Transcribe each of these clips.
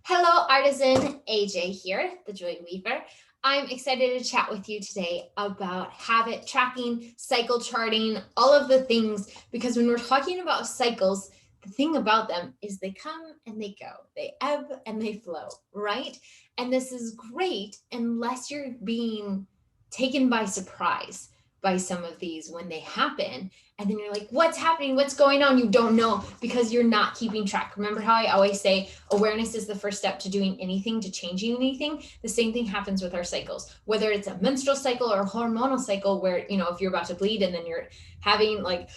Hello, artisan AJ here, the Joy Weaver. I'm excited to chat with you today about habit tracking, cycle charting, all of the things, because when we're talking about cycles, the thing about them is they come and they go, they ebb and they flow, right? And this is great unless you're being taken by surprise by some of these when they happen. And then you're like, what's happening? What's going on? You don't know because you're not keeping track. Remember how I always say awareness is the first step to doing anything, to changing anything? The same thing happens with our cycles, whether it's a menstrual cycle or a hormonal cycle where, if you're about to bleed and then you're having like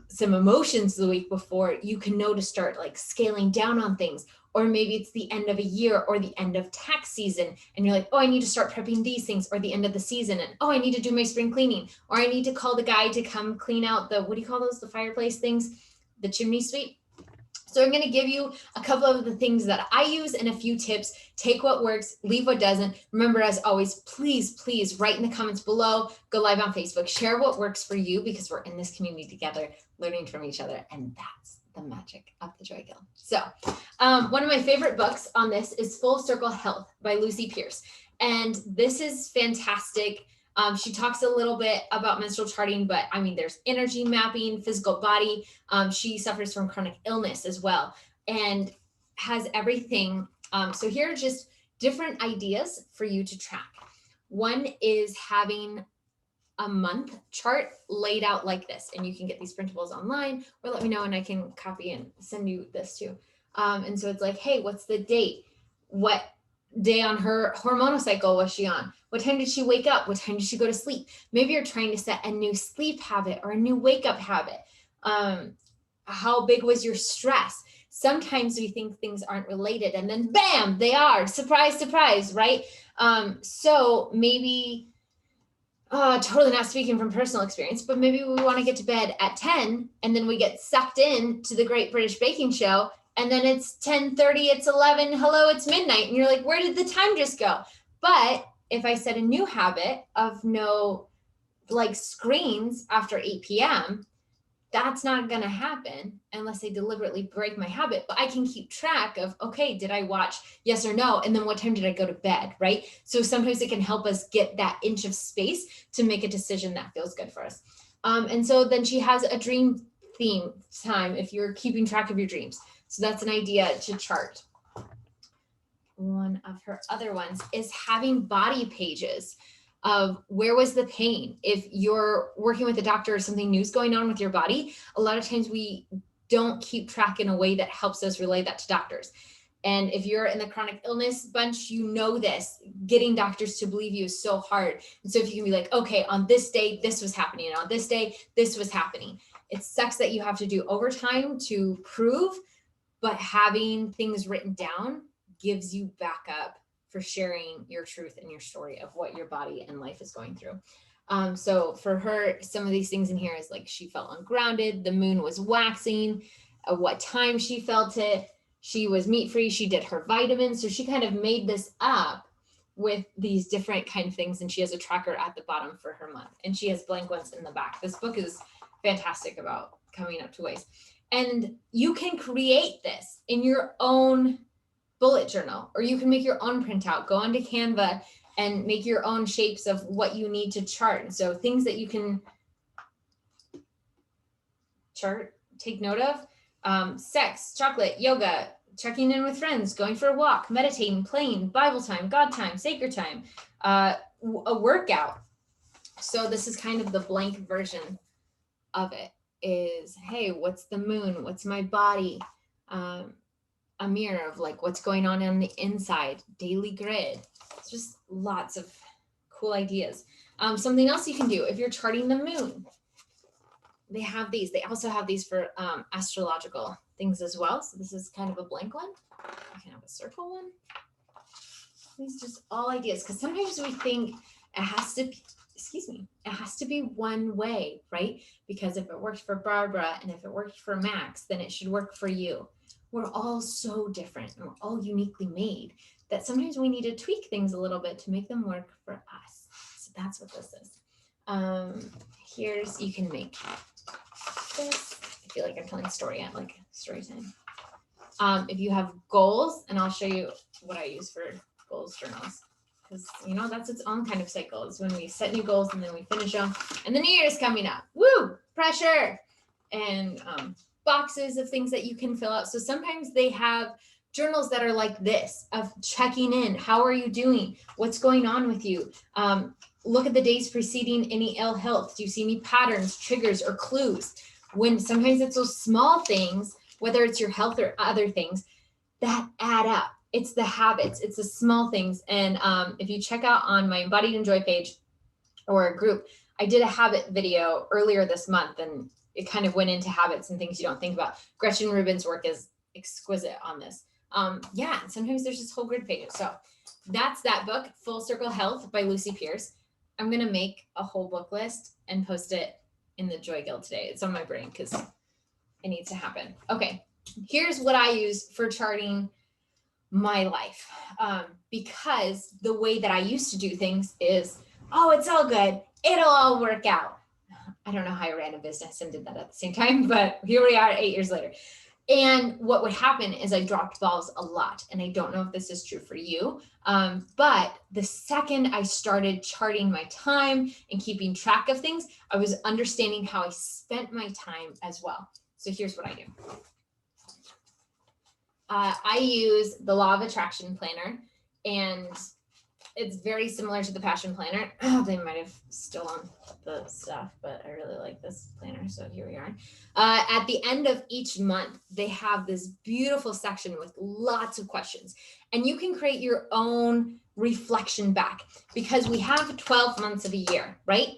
some emotions the week before, you can know to start like scaling down on things. Or maybe it's the end of a year or the end of tax season. And you're like, oh, I need to start prepping these things, or the end of the season. And oh, I need to do my spring cleaning, or I need to call the guy to come clean out the, what do you call those? The fireplace things, the chimney sweep. So I'm going to give you a couple of the things that I use and a few tips. Take what works, leave what doesn't. Remember, as always, please write in the comments below, go live on Facebook, share what works for you, because we're in this community together, learning from each other. And that's the magic of the Joy Guild. So one of my favorite books on this is Full Circle Health by Lucy Pierce. And this is fantastic. She talks a little bit about menstrual charting, but I mean, there's energy mapping, physical body. She suffers from chronic illness as well and has everything. So here are just different ideas for you to track. One is having a month chart laid out like this, and you can get these printables online, or let me know and I can copy and send you this too. And so it's like, hey, what's the date? What day on her hormonal cycle was she on? What time did she wake up? What time did she go to sleep? Maybe you're trying to set a new sleep habit or a new wake up habit. How big was your stress? Sometimes we think things aren't related, and then bam, they are. Surprise, surprise, right? So maybe totally not speaking from personal experience, but maybe we want to get to bed at 10 and then we get sucked in to the Great British Baking Show, and then it's 10:30, it's 11, hello, it's midnight. And you're like, where did the time just go? But if I set a new habit of no like screens after 8 p.m., that's not going to happen unless I deliberately break my habit. But I can keep track of, okay, did I watch yes or no? And then what time did I go to bed, right? So sometimes it can help us get that inch of space to make a decision that feels good for us. And so then she has a dream theme time if you're keeping track of your dreams. So that's an idea to chart. One of her other ones is having body pages of where was the pain. If you're working with a doctor or something new's going on with your body, a lot of times we don't keep track in a way that helps us relay that to doctors. And if you're in the chronic illness bunch, you know this, getting doctors to believe you is so hard. And so if you can be like, okay, on this day, this was happening, and on this day, this was happening. It sucks that you have to do overtime to prove, but having things written down gives you backup for sharing your truth and your story of what your body and life is going through. So for her, some of these things in here is like she felt ungrounded, the moon was waxing, what time she felt it, she was meat free, she did her vitamins. So she kind of made this up with these different kind of things, and she has a tracker at the bottom for her month, and she has blank ones in the back. This book is fantastic about coming up to ways. And you can create this in your own bullet journal, or you can make your own printout, go onto Canva and make your own shapes of what you need to chart. So things that you can chart, take note of, sex, chocolate, yoga, checking in with friends, going for a walk, meditating, playing, Bible time, God time, sacred time, a workout. So this is kind of the blank version of it is, hey, what's the moon? What's my body? A mirror of like what's going on the inside, daily grid. It's just lots of cool ideas. Something else you can do if you're charting the moon, they have these. They also have these for astrological things as well. So this is kind of a blank one. I can have a circle one. These just all ideas, because sometimes we think it has to be, it has to be one way, right? Because if it worked for Barbara and if it worked for Max, then it should work for you. We're all so different and we're all uniquely made that sometimes we need to tweak things a little bit to make them work for us. So that's what this is. Here's, you can make this. I feel like I'm telling a story at like story time. If you have goals, and I'll show you what I use for goals journals, because that's its own kind of cycle. It's when we set new goals and then we finish them, and the new year is coming up. Woo! Pressure! And boxes of things that you can fill out. So sometimes they have journals that are like this, of checking in. How are you doing? What's going on with you? Look at the days preceding any ill health. Do you see any patterns, triggers, or clues? When sometimes it's those small things, whether it's your health or other things, that add up. It's the habits, it's the small things. And if you check out on my Embodied Enjoy page or a group, I did a habit video earlier this month, and it kind of went into habits and things you don't think about. Gretchen Rubin's work is exquisite on this. Yeah, and sometimes there's just whole grid pages. So that's that book, Full Circle Health by Lucy Pierce. I'm going to make a whole book list and post it in the Joy Guild today. It's on my brain because it needs to happen. Okay, here's what I use for charting my life. Because the way that I used to do things is, oh, it's all good. It'll all work out. I don't know how I ran a business and did that at the same time, but here we are 8 years later. And what would happen is I dropped balls a lot. And I don't know if this is true for you, but the second I started charting my time and keeping track of things, I was understanding how I spent my time as well. So here's what I do. I use the Law of Attraction Planner, and it's very similar to the Passion Planner. Oh, they might have stolen the stuff, but I really like this planner. So here we are. At the end of each month, they have this beautiful section with lots of questions, and you can create your own reflection back, because we have 12 months of a year, right?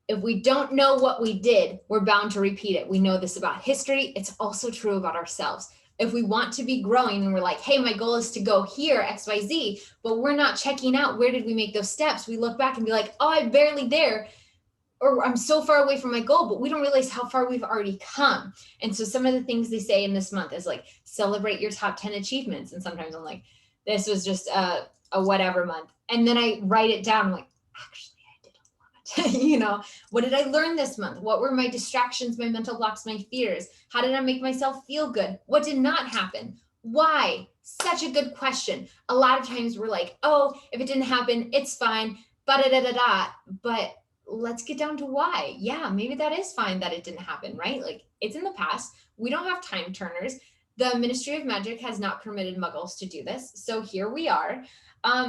If we don't know what we did, we're bound to repeat it. We know this about history. It's also true about ourselves. If we want to be growing and we're like, hey, my goal is to go here, XYZ, but we're not checking out where did we make those steps, we look back and be like, oh, I'm barely there, or I'm so far away from my goal, but we don't realize how far we've already come. And so some of the things they say in this month is like, celebrate your top 10 achievements. And sometimes I'm like, this was just a whatever month. And then I write it down. I'm like, actually, what did I learn this month? What were my distractions, my mental blocks, my fears? How did I make myself feel good? What did not happen? Why? Such a good question. A lot of times we're like, oh, if it didn't happen, it's fine. But let's get down to why. Yeah, maybe that is fine that it didn't happen, right? Like, it's in the past. We don't have time turners. The Ministry of Magic has not permitted muggles to do this. So here we are.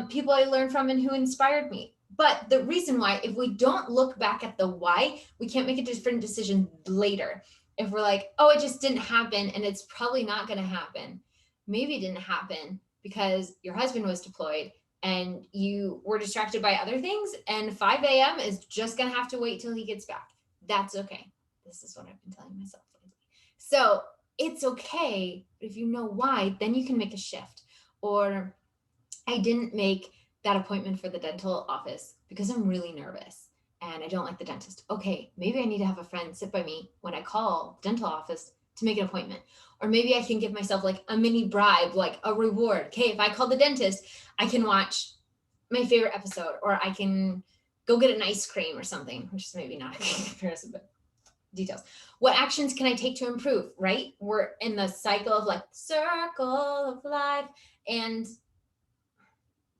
People I learned from and who inspired me. But the reason why, if we don't look back at the why, we can't make a different decision later. If we're like, oh, it just didn't happen and it's probably not going to happen. Maybe it didn't happen because your husband was deployed and you were distracted by other things, and 5 a.m. is just going to have to wait till he gets back. That's okay. This is what I've been telling myself lately. So it's okay. If you know why, then you can make a shift. Or I didn't make that appointment for the dental office because I'm really nervous and I don't like the dentist. Okay, maybe I need to have a friend sit by me when I call the dental office to make an appointment. Or maybe I can give myself like a mini bribe, like a reward. Okay, if I call the dentist, I can watch my favorite episode, or I can go get an ice cream or something, which is maybe not a good comparison, but details. What actions can I take to improve, right? We're in the cycle of like circle of life. And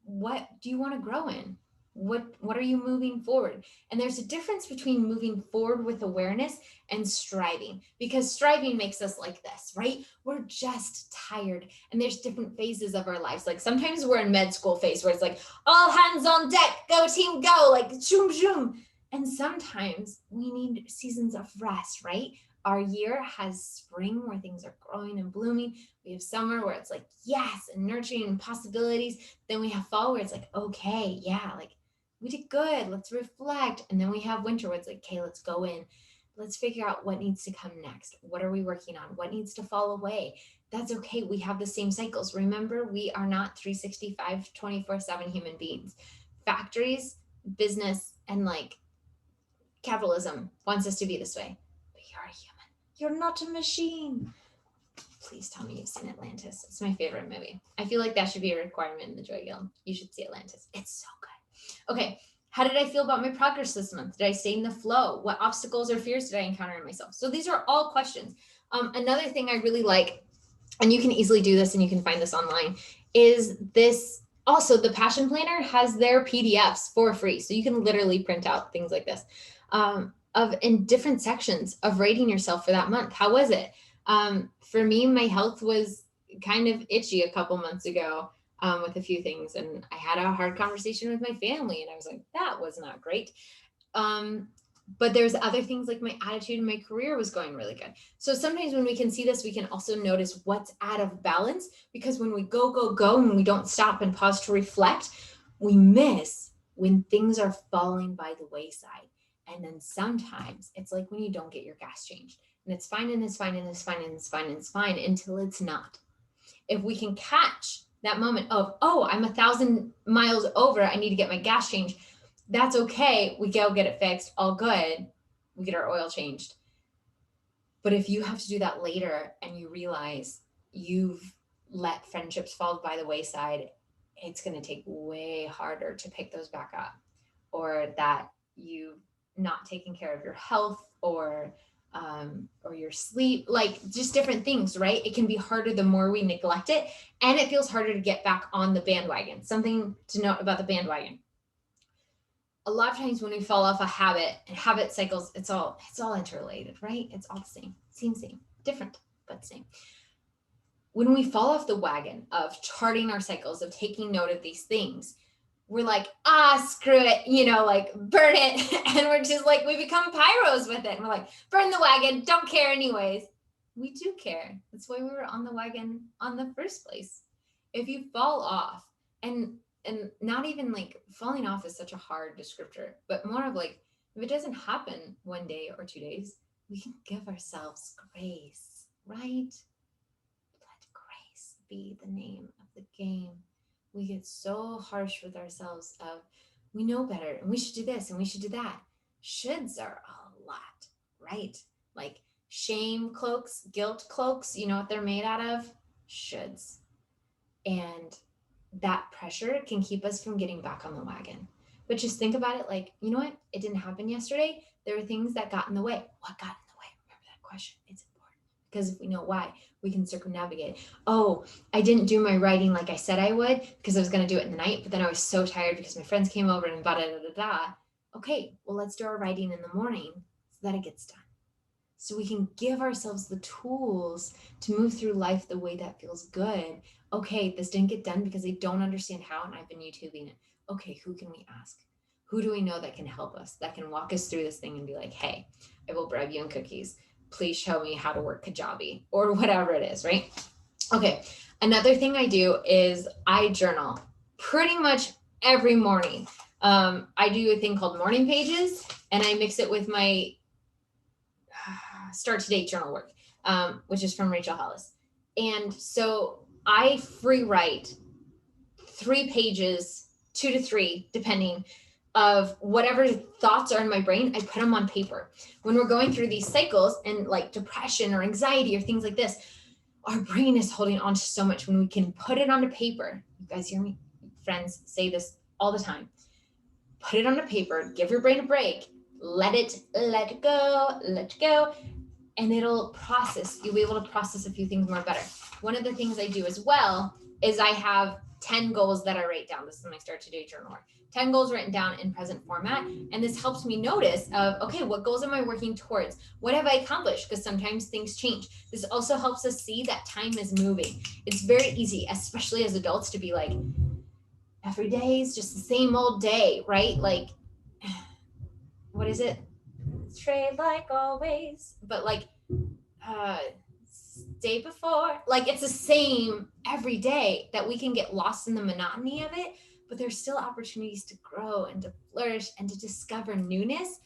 what do you want to grow in? What are you moving forward? And there's a difference between moving forward with awareness and striving, because striving makes us like this, right? We're just tired, and there's different phases of our lives. Like sometimes we're in med school phase where it's like all hands on deck, go team, go, like zoom, zoom. And sometimes we need seasons of rest, right? Our year has spring where things are growing and blooming. We have summer where it's like, yes, and nurturing and possibilities. Then we have fall where it's like, okay, yeah, like we did good. Let's reflect. And then we have winter where it's like, okay, let's go in. Let's figure out what needs to come next. What are we working on? What needs to fall away? That's okay. We have the same cycles. Remember, we are not 365, 24/7 human beings. Factories, business, and like capitalism wants us to be this way. But you're a human. You're not a machine. Please tell me you've seen Atlantis. It's my favorite movie. I feel like that should be a requirement in the Joy Guild. You should see Atlantis. It's so good. Okay. How did I feel about my progress this month? Did I stay in the flow? What obstacles or fears did I encounter in myself? So these are all questions. Another thing I really like and you can easily do this and you can find this online, is this also the Passion Planner has their PDFs for free. So you can literally print out things like this of in different sections of rating yourself for that month. How was it? For me, my health was kind of itchy a couple months ago with a few things. And I had a hard conversation with my family and I was like, that was not great. But there's other things like my attitude and my career was going really good. So sometimes when we can see this, we can also notice what's out of balance, because when we go, and we don't stop and pause to reflect, we miss when things are falling by the wayside. And then sometimes it's like when you don't get your gas changed and it's fine and it's fine and it's fine and it's fine and it's fine until it's not. If we can catch that moment of, oh, I'm 1,000 miles over, I need to get my gas changed. That's okay. We go get it fixed. All good. We get our oil changed. But if you have to do that later and you realize you've let friendships fall by the wayside, it's going to take way harder to pick those back up, or that you've not taken care of your health or your sleep, like just different things, right? It can be harder the more we neglect it, and it feels harder to get back on the bandwagon. Something to note about the bandwagon: a lot of times when we fall off a habit and habit cycles, it's all interrelated, right? It's all the same, different, but same. When we fall off the wagon of charting our cycles, of taking note of these things, we're like, screw it, like burn it. And we're just like, we become pyros with it. And we're like, burn the wagon, don't care anyways. We do care. That's why we were on the wagon on the first place. If you fall off, and not even like falling off is such a hard descriptor, but more of like, if it doesn't happen one day or 2 days, we can give ourselves grace, right? Let grace be the name of the game. We get so harsh with ourselves of, we know better and we should do this and we should do that. Shoulds are a lot, right? Like shame cloaks, guilt cloaks, you know what they're made out of? Shoulds. And that pressure can keep us from getting back on the wagon. But just think about it like, you know what? It didn't happen yesterday. There were things that got in the way. What got in the way? Remember that question. It's important, because if we know why, we can circumnavigate. Oh, I didn't do my writing like I said I would because I was going to do it in the night, but then I was so tired because my friends came over and da da da da. Okay, well, let's do our writing in the morning so that it gets done. So we can give ourselves the tools to move through life the way that feels good. Okay, this didn't get done because I don't understand how, and I've been YouTubing it. Okay, who can we ask? Who do we know that can help us, that can walk us through this thing and be like, hey, I will bribe you in cookies. Please show me how to work Kajabi or whatever it is, right? Okay, another thing I do is I journal pretty much every morning. I do a thing called morning pages, and I mix it with my start to date journal work, which is from Rachel Hollis. And so I free write 3 pages, 2 to 3, depending, of whatever thoughts are in my brain. I put them on paper. When we're going through these cycles and like depression or anxiety or things like this, our brain is holding on to so much. When we can put it onto paper, you guys hear me, friends, say this all the time. Put it on paper, give your brain a break, let it go, and it'll process. You'll be able to process a few things more better. One of the things I do as well is I have 10 goals that I write down. This is my start to date journal work. 10 goals written down in present format. And this helps me notice of, okay, what goals am I working towards? What have I accomplished? Because sometimes things change. This also helps us see that time is moving. It's very easy, especially as adults, to be like, every day is just the same old day, right? Like, what is it? Trade like always, but like day before, like it's the same every day, that we can get lost in the monotony of it. But there's still opportunities to grow and to flourish and to discover newness,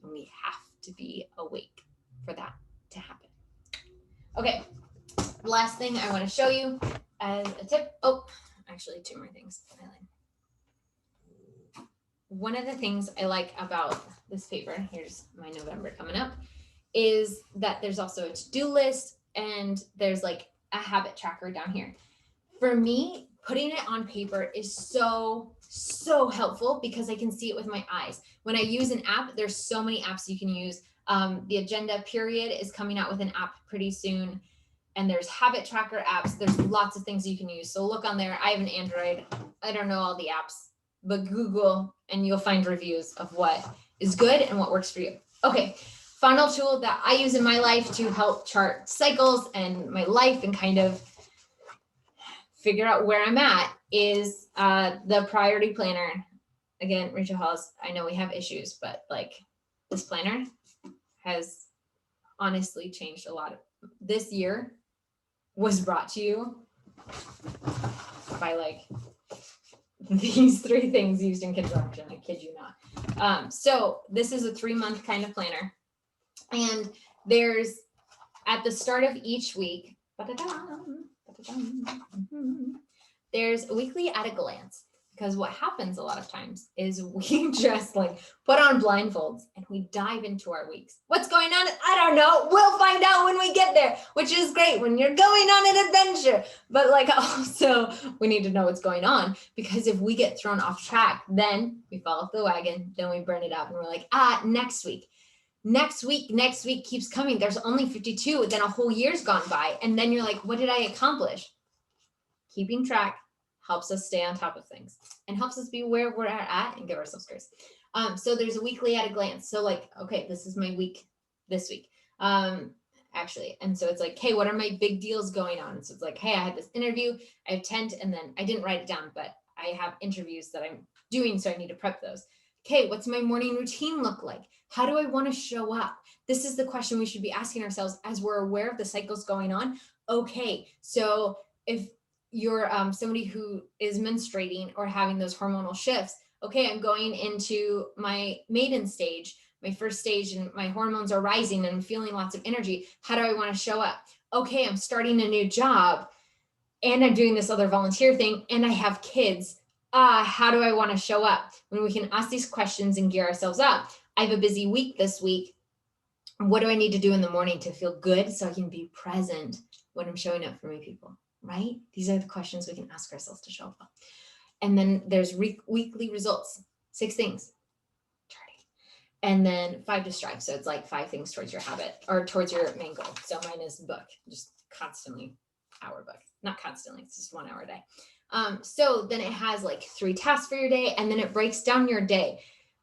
and we have to be awake for that to happen. Okay, the last thing I want to show you as a tip, actually 2 more things. One of the things I like about this paper, here's my November coming up, is that there's also a to-do list and there's like a habit tracker down here. For me, putting it on paper is so helpful because I can see it with my eyes. When I use an app, there's so many apps you can use. The Agenda Period is coming out with an app pretty soon. and there's habit tracker apps. There's lots of things you can use. So look on there. I have an Android. I don't know all the apps, but Google and you'll find reviews of what is good and what works for you. Okay, final tool that I use in my life to help chart cycles and my life and kind of figure out where I'm at is the priority planner. Again, Rachel Hall's, I know we have issues, but like this planner has honestly changed a lot. This year was brought to you by like these 3 things used in construction. I kid you not. So this is a 3-month kind of planner. And there's at the start of each week, there's a weekly at a glance. Because what happens a lot of times is we just like put on blindfolds and we dive into our weeks. What's going on? I don't know. We'll find out when we get there, which is great when you're going on an adventure. But like also we need to know what's going on, because if we get thrown off track, then we fall off the wagon, then we burn it up and we're like, next week keeps coming. There's only 52. Then a whole year's gone by. And then you're like, what did I accomplish? Keeping track helps us stay on top of things and helps us be where we're at and give ourselves grace. So there's a weekly at a glance. So like, okay, this is my week this week. Actually. And so it's like, hey, what are my big deals going on? So it's like, hey, I had this interview, I have 10, and then I didn't write it down, but I have interviews that I'm doing. So I need to prep those. Okay, what's my morning routine look like? How do I want to show up? This is the question we should be asking ourselves as we're aware of the cycles going on. Okay, so if you're somebody who is menstruating or having those hormonal shifts, okay, I'm going into my maiden stage, my first stage, and my hormones are rising and I'm feeling lots of energy. How do I want to show up? Okay, I'm starting a new job and I'm doing this other volunteer thing and I have kids. How do I want to show up? When we can ask these questions and gear ourselves up. I have a busy week this week. What do I need to do in the morning to feel good so I can be present when I'm showing up for my people, right? These are the questions we can ask ourselves to show up. And then there's weekly results, 6 things, and then 5 to strive. So it's like 5 things towards your habit or towards your main goal. So mine is book, just constantly hour book, not constantly, it's just 1 hour a day. So then it has like 3 tasks for your day, and then it breaks down your day.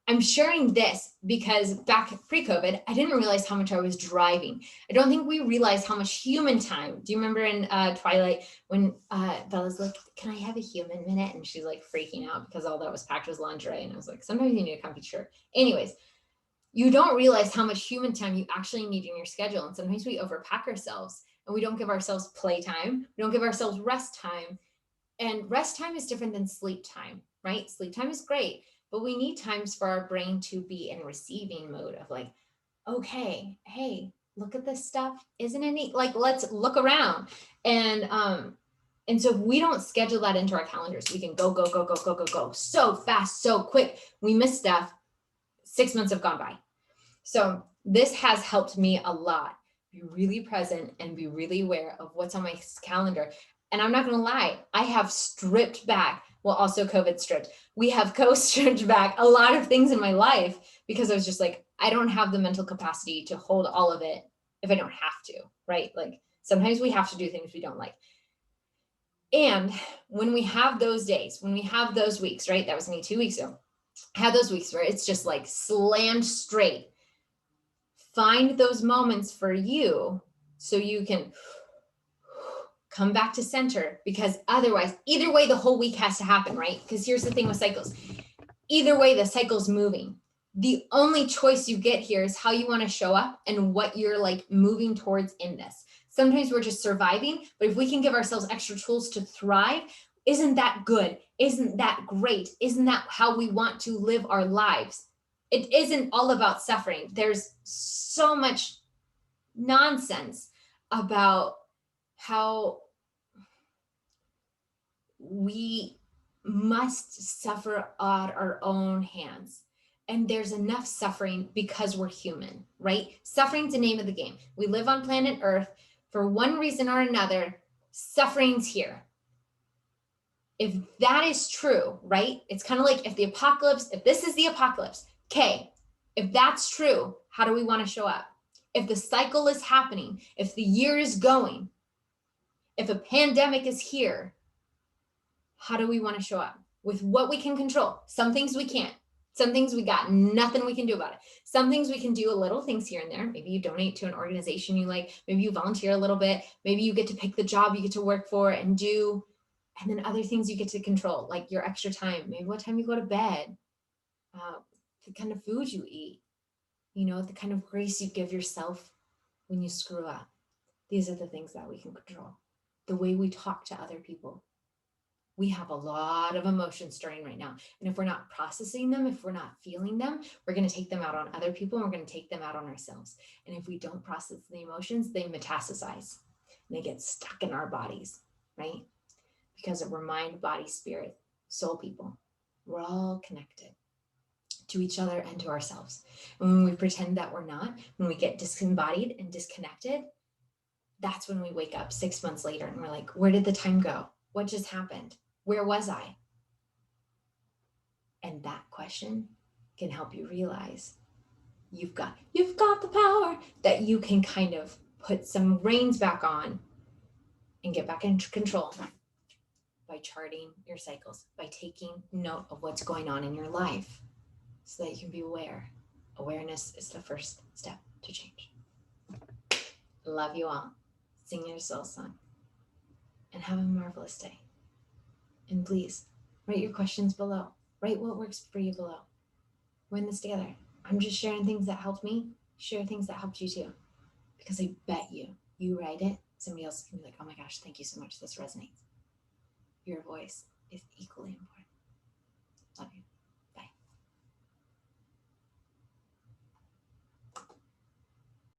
I'm sharing this because back pre-COVID, I didn't realize how much I was driving. I don't think we realized how much human time. Do you remember in Twilight when Bella's like, can I have a human minute? And she's like freaking out because all that was packed was lingerie. And I was like, sometimes you need a comfy shirt. Anyways, you don't realize how much human time you actually need in your schedule. And sometimes we overpack ourselves and we don't give ourselves playtime. We don't give ourselves rest time. And rest time is different than sleep time, right? Sleep time is great, but we need times for our brain to be in receiving mode of like, okay, hey, look at this stuff. Isn't it neat? Like, let's look around. And so if we don't schedule that into our calendars, we can go so fast, so quick. We miss stuff. 6 months have gone by. So this has helped me a lot. Be really present and be really aware of what's on my calendar. And I'm not going to lie, I have stripped back. Well, also COVID stripped. We have stripped back a lot of things in my life because I was just like, I don't have the mental capacity to hold all of it if I don't have to, right? Like sometimes we have to do things we don't like. And when we have those days, when we have those weeks, right? That was me 2 weeks ago. I had those weeks where it's just like slammed straight. Find those moments for you so you can come back to center, because otherwise, either way, the whole week has to happen, right? Because here's the thing with cycles. Either way, the cycle's moving. The only choice you get here is how you want to show up and what you're like moving towards in this. Sometimes we're just surviving, but if we can give ourselves extra tools to thrive, isn't that good? Isn't that great? Isn't that how we want to live our lives? It isn't all about suffering. There's so much nonsense about how we must suffer at our own hands. And there's enough suffering because we're human, right? Suffering's the name of the game. We live on planet Earth for one reason or another. Suffering's here. If that is true, right? It's kind of like if this is the apocalypse, okay, if that's true, how do we want to show up? If the cycle is happening, if the year is going, If a pandemic is here, how do we want to show up with what we can control? Some things we can't. Some things we got nothing we can do about it. Some things we can do a little things here and there. Maybe you donate to an organization you like. Maybe you volunteer a little bit. Maybe you get to pick the job you get to work for and do. And then other things you get to control, like your extra time, maybe what time you go to bed, the kind of food you eat, the kind of grace you give yourself when you screw up. These are the things that we can control. The way we talk to other people. We have a lot of emotions stirring right now. And if we're not processing them, if we're not feeling them, we're going to take them out on other people and we're going to take them out on ourselves. And if we don't process the emotions, they metastasize and they get stuck in our bodies, right? Because we're mind, body, spirit, soul people. We're all connected to each other and to ourselves. And when we pretend that we're not, when we get disembodied and disconnected, that's when we wake up 6 months later and we're like, where did the time go? What just happened? Where was I? And that question can help you realize you've got the power, that you can kind of put some reins back on and get back into control by charting your cycles, by taking note of what's going on in your life so that you can be aware. Awareness is the first step to change. Love you all. Sing your soul song and have a marvelous day. And please write your questions below. Write what works for you below. We're in this together. I'm just sharing things that helped me. Share things that helped you too. Because I bet you write it, somebody else can be like, oh my gosh, thank you so much. This resonates. Your voice is equally important. Love you.